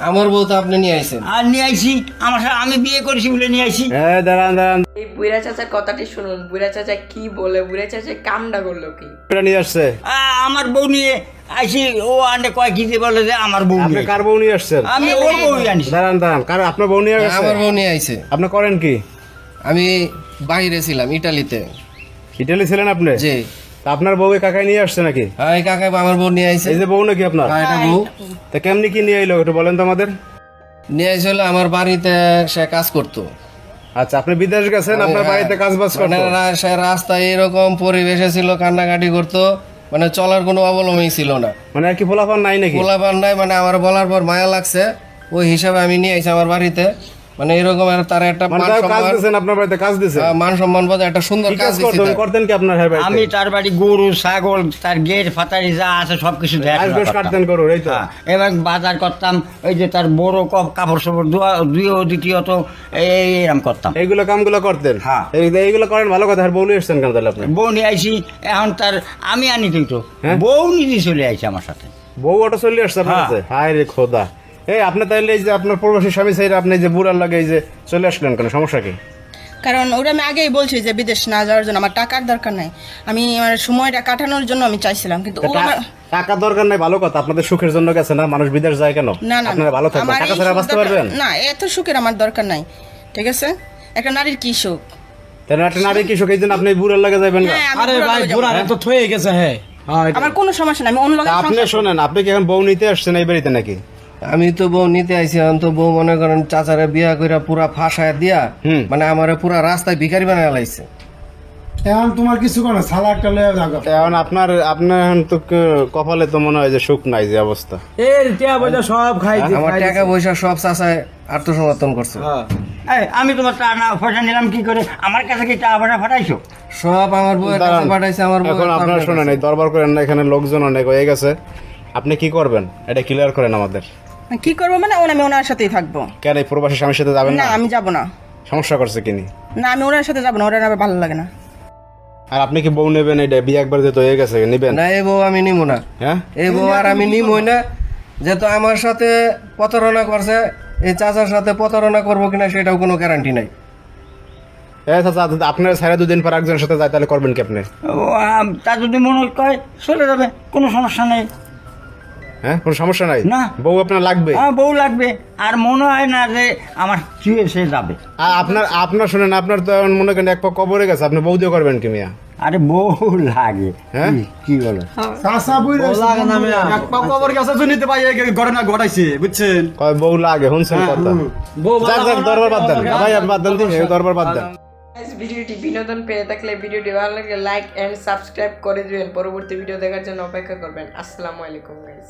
আমার বউ তো আপনি নিয়ে আইছেন। আর নিয়ে আইছি, আমি বিয়ে করেছি বলে নিয়ে আইছি। দাঁড়ান এই বুড়া চাচার কথাটি শুনুন, বুড়া চাচা কি বলে, বুড়া চাচা কামটা করলো কি নিয়ে আসছে? আমার বউ নিয়ে আইছি। ও আন্ডে কয় কি দিয়ে বলে যে আমার বউ। আপনি কার বউ নিয়ে আসছেন? আমি ওর বউ আনিছি। দাঁড়ান কার আপনার বউ নিয়ে আসছে? আমার বউ নিয়ে আইছে। আপনি করেন কি? আমি বাইরে ছিলাম, ইটালিতে। ইটালি ছিলেন আপনি? জি। আপনার বউ কাকাই নিয়ে আসছে নাকি? হ্যাঁ, এই কাকা আমার বউ নিয়ে আইছে। এই যে বউ নাকি আপনার? হ্যাঁ, এটা বউ। তা কেমনি কি নিয়ে আইলো একটু বলেন তো আমাদের। নিয়ে আইছিল আমার বাড়িতে, সে কাজ করতো। আচ্ছা, আপনি বিদেশ গেছেন, আপনার বাড়িতে কাজ বাজ করতো? সে রাস্তায় এরকম পরিবেশে ছিল, কান্নাকাটি করতো, মানে চলার কোনো অবলম্বনই ছিল না। মানে আর কি পোলাপান নাই নাকি? পোলাপান নাই, মানে আমার বলার পর মায়া লাগছে, ওই হিসাবে আমি নিয়ে আইছি আমার বাড়িতে। মানে এরকম তার একটা মান সম্মান বোধ একটা সুন্দর কাজ করতেন কি আপনার? আমি তার বাড়ি গরু ছাগল তার গেট ফাতারি যা আছে সবকিছু কাটতেন গরু, এই তো। এবার বাজার করতাম, ওই যে তার বড় কাপড় সাপড় দ্বিতীয়ত এইরকম করতাম। এইগুলো কামগুলো করতেন? হ্যাঁ, এইগুলো করেন, ভালো কথা। আর বউ নিয়ে এসছেন কেন তাহলে আপনি? বউ নিয়ে আইছি, এখন তার আমি আনি তো বউ নিজে চলে আইছে আমার সাথে। বউ অটো চলে আসছে আপনার কাছে? হায় রে খোদা। এই আপনি তাহলে এই যে আপনার প্রবাসী স্বামী চাইলে আপনি যে বুড়ার লাগে এই যে চলে আসলেন কেন, সমস্যা কি? কারণ ওরা আমি আগেই বলছি যে বিদেশ না যাওয়ার জন্য, আমার টাকার দরকার নাই, আমি আমার সময়টা কাটানোর জন্য আমি চাইছিলাম। কিন্তু টাকার দরকার নাই ভালো কথা, আপনাদের সুখের জন্য গেছে না, মানুষ বিদেশ যায় কেন? না না, আপনারা ভালো থাকবেন, টাকা ছাড়া বাঁচতে পারবেন না, এত সুখের আমার দরকার নাই। ঠিক আছে, একটা নারীর কি সুখ? তাহলে একটা নারীর কি সুখ? এই জন্য আপনি বুড়ার লাগে যাবেন? আরে ভাই, বুড়া তো থয়ে গেছে। হ্যাঁ, আমার কোনো সমস্যা নাই, আমি অন্য লাগে। আপনি শোনেন, আপনি কি এখন বউ নিতে আসছেন এই বাড়িতে নাকি? আমি তো বউ নিতে আইছি। এখন তো বউ মনে করেন চাচারে বিয়া কইরা পুরা ফাঁসায় দিয়া, মানে আমার পুরা রাস্তায় ভিখারি বানায় লাইছে। এখন তোমার কিছু করে সালা একটা লয়ে যাও। এখন আপনার তো কপালে তো মনে হয় যে সুখ নাই, যে অবস্থা। এই টাকা পয়সা সব খাই দিই, আমার টাকা পয়সা সব চাচায় আত্মসমর্পণ করছে। আমি তোমার টাকা পয়সা নিলাম কি করে? আমার কাছে কি টাকা পয়সা পাঠাইছো? সব আমার বউয়ের কাছে পাঠাইছে। আমার বউ এখন আপনারা শুনেন, এই দরবার করেন না, এখানে লোকজন অনেক হয়ে গেছে। আপনি কি করবেন এটা ক্লিয়ার করেন আমাদের। কি করবো মানে? আমি ওনার সাথেই থাকবো। কেন এই প্রবাসী স্বামীর সাথে যাবেন না? আমি যাবো না। সমস্যা করছে কিনি? না, আমি ওনার সাথে যাবো না, ওনার আমার ভালো লাগে না। আর আপনি কি বউ নেবেন? এটা বিয়ে একবার যেতে হয়ে গেছে, নিবেন না? এই বউ আমি নিবো না। হ্যাঁ, এই বউ আর আমি নিবই না। যেহেতু আমার সাথে প্রতারণা করছে, এই চাচার সাথে প্রতারণা করবো কিনা সেটাও কোনো গ্যারান্টি নাই। আপনার সাড়ে 2 দিন পর একজনের সাথে যায়, তাহলে করবেন কি আপনি? তা যদি মনে করে চলে যাবে, কোনো সমস্যা নেই। হ্যাঁ, কোনো সমস্যা নাই না। বউ আপনার লাগবে? হ্যাঁ, বউ লাগবে। আর মনে হয় না যে আমার চুয়ে সে যাবে। আপনার শুনেন, আপনার তো মনে করেন এক পা কবরে গেছে, আপনি বউ দিয়ে করবেন কি মিয়া? আরে বউ লাগে। হ্যাঁ, কি বলো? লাগে না মিয়া, এক পা কবর গেছে তো নিতে পাই, ঘটনা ঘটাইছে, বুঝছেন? কয় বউ লাগে, শুনছেন কথা? দরবার বাদ দেন ভাই, বাদ দেন, দরবার বাদ দেন। ভিডিওটি বিনোদন পেয়ে থাকলে ভিডিওটি ভালো লাগলে লাইক এন্ড সাবস্ক্রাইব করে দিবেন। পরবর্তী ভিডিও দেখার জন্য অপেক্ষা করবেন। আসসালামু আলাইকুম গাইস।